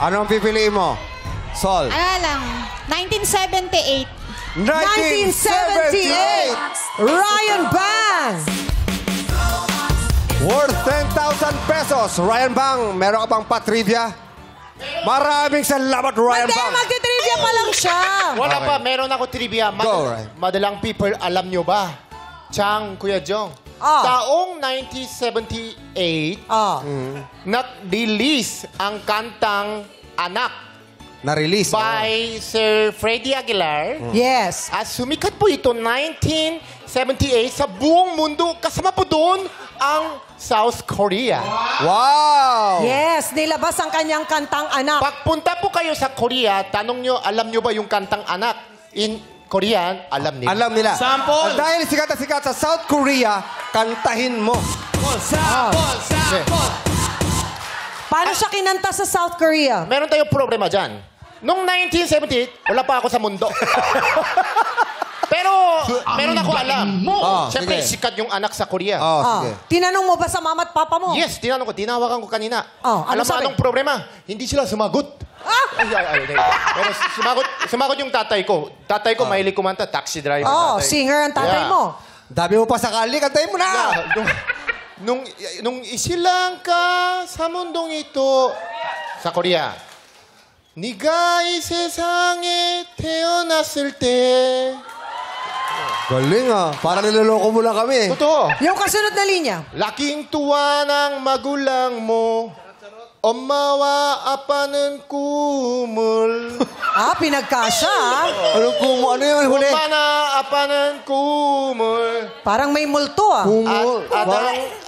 Ano ang pipiliin mo? Sol. Ano lang, 1978. 1978! Ryan Bang! Worth 10,000 pesos. Ryan Bang, meron ka bang pa-trivia? Maraming salamat, Ryan Hindi, Bang. magti-trivia pa lang siya. Wala pa, meron ako trivia. Go, Ryan. Madalang people, alam nyo ba? Chang, Kuya Jong. Taong 1978, nag-release ang kantang Anak Na-release. by Sir Freddie Aguilar. Yes. At sumikat po ito 1978 sa buong mundo. Kasama po doon ang South Korea. Wow! Yes, nilabas ang kanyang kantang Anak. Pagpunta po kayo sa Korea, tanong nyo, alam nyo ba yung kantang Anak? In Korean, alam nila. Alam nila. Sample. Dahil sikat na sikat sa South Korea, kantahin mo. Sample. Paano siya kinanta sa South Korea? Meron tayong problema dyan. Noong 1978, wala pa ako sa mundo. Pero meron ako alam. Siyempre, sige. sikat yung Anak sa Korea. Sige. Tinanong mo ba sa mama at papa mo? Yes, tinanong ko. Tinawagan ko kanina. Ano Alam mo sabi? anong problema? Hindi sila sumagot. Pero sumagot yung tatay ko. Tatay ko, mahilig kumanta. Taxi driver. tatay. Singer ang tatay Yeah. mo. Dami mo pa sakali, kantahin mo na! Nung isilang ka sa mundong ito, sa Korea, 네가 이 세상에 태어났을 때. Galing ah. Para niloloko mo lang kami. Totoo. Yung kasunod na linya. Laking tuwa ng magulang mo. 엄마와 아빠는 꿈을. Pinagkasya. Ano kumo? Ano yung huli? 엄마나 아빠는 꿈을. Parang may multo Kumo.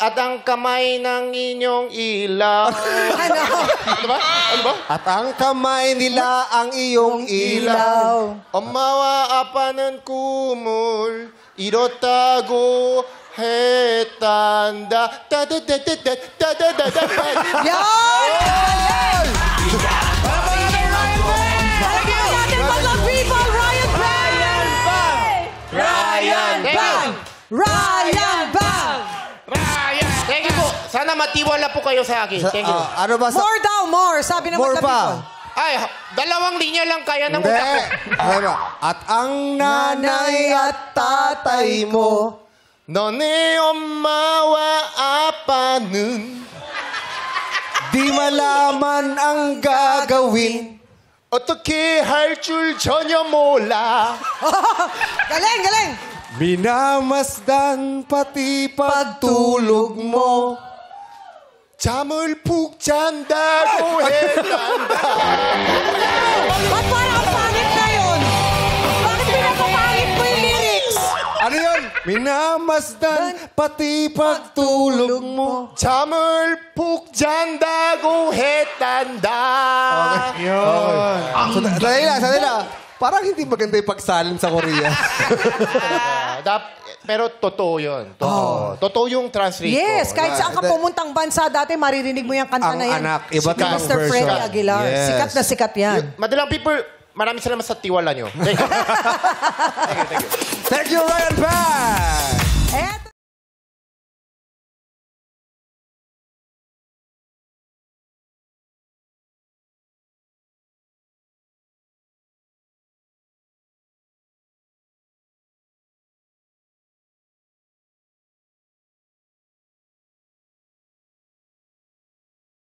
At ang kamay ng inyong ilaw. Ano? Ano ba? Ano ba? At ang kamay nila ang iyong ilaw. 엄마와 아빠는 꿈을 이뤘다고 했단다. 따다다다다다다다다. Yan! Palagyan natin mga people, Ryan Bang! Ryan Bang! Ryan Bang! Thank you po. Sana matiwala po kayo sa akin. Thank you. Ano ba sa... More daw, more. Sabi ng More mga people. pa. Ay, dalawang linya lang kaya ng Hindi. utak ko. Ano? At ang nanay at tatay mo. 너네 엄마와 아빠는 Di malaman ang gagawin. 어떻게 할 줄 전혀 몰라. Galing, galing. Minamasdan pati pagtulog mo. 잠을 푹 잔다고 했단다. Ba't parang ang pangit na yun? Bakit pinapapangit mo yung lyrics? Ano yun? Minamasdan pati pagtulog mo. 잠을 푹 잔다고 했단다. Yun. Sandali lang. Parang hindi maganda yung pagsalim sa Korea. Pero totoo yun. Totoo. Totoo yung translate Yes, ko. kahit saan ka pumuntang bansa dati, maririnig mo yung kanta Ang na yan. anak, iba't Si ibang Mr. Freddie version. Aguilar. Yes. Sikat na sikat yan. Madalang people, maraming salamat sa tiwala nyo. Thank you. Thank you, Ryan Bang!